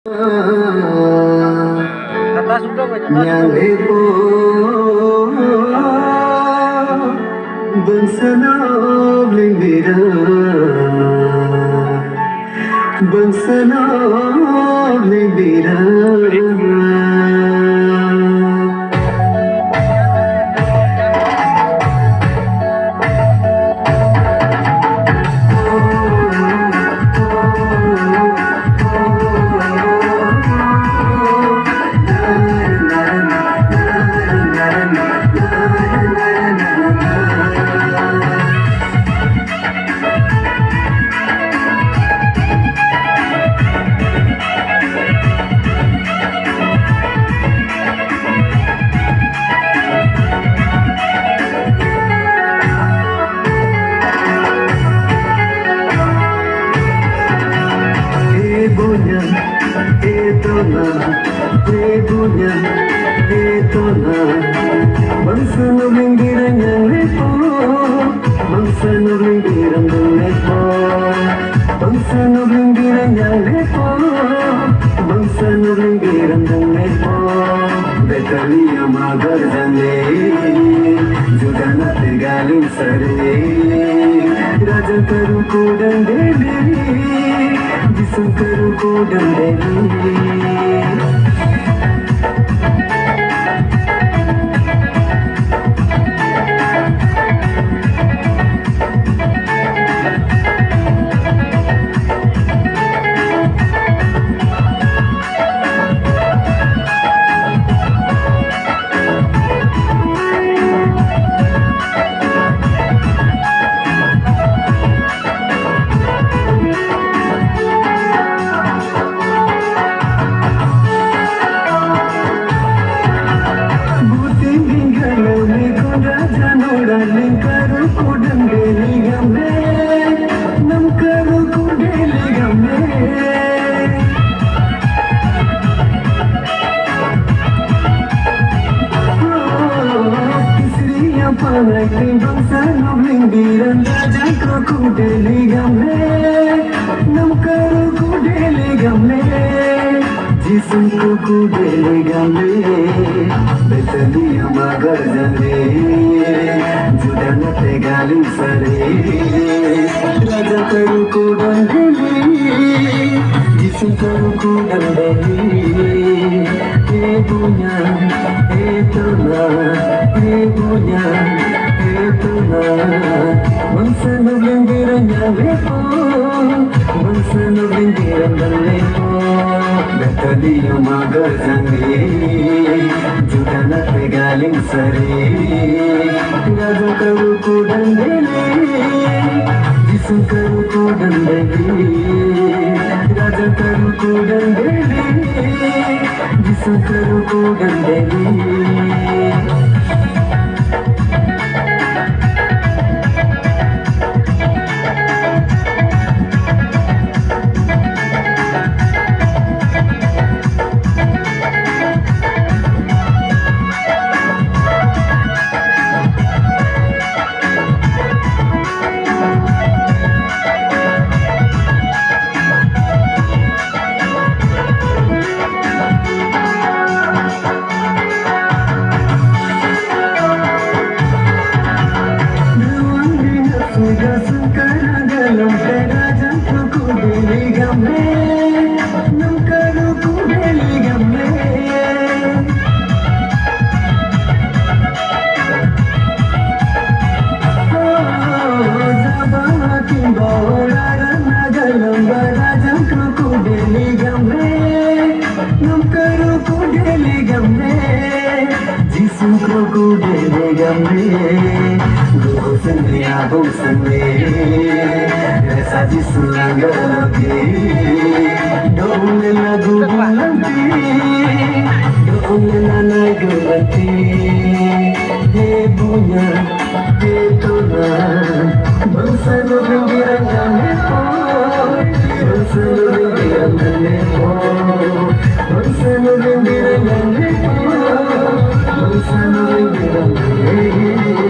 Atas udah nggak? Nyale po bansana blimbira bansana blimbira Ibunya itu bangsa nubinggiran yang lepo, bangsa nubinggiran yang lepo, bangsa nubinggiran yang lepo, bangsa nubinggiran yang lepo. Betaliya magar jane, juga nate galing sare, raja karu ko dandeli, jisu karu ko dandeli. Bangsa nubinggiran raja ko deli gamle nam karu ko deli gamle jisun ko deli gamle betaliya magar jane juda nate galing sare raja karu ko dandeli jisun karu ko dandeli ibunya ibunya bangsa nubinggiran yang lepo, bangsa nubinggiran yang lepo. Betaliya magar jane, juga nate galing sare, raja karu ko dandeli, jisu karu ko dandeli, raja karu ko dandeli, jisu karu ko dandeli. Saji sulanga lagi, dong lagu nanti, dong naik berhenti, ibunya itu bangsa nubinggiran yang lepo, bangsa nubinggiran yang lepo, bangsa nubinggiran yang lepo, bangsa nubinggiran yang lepo.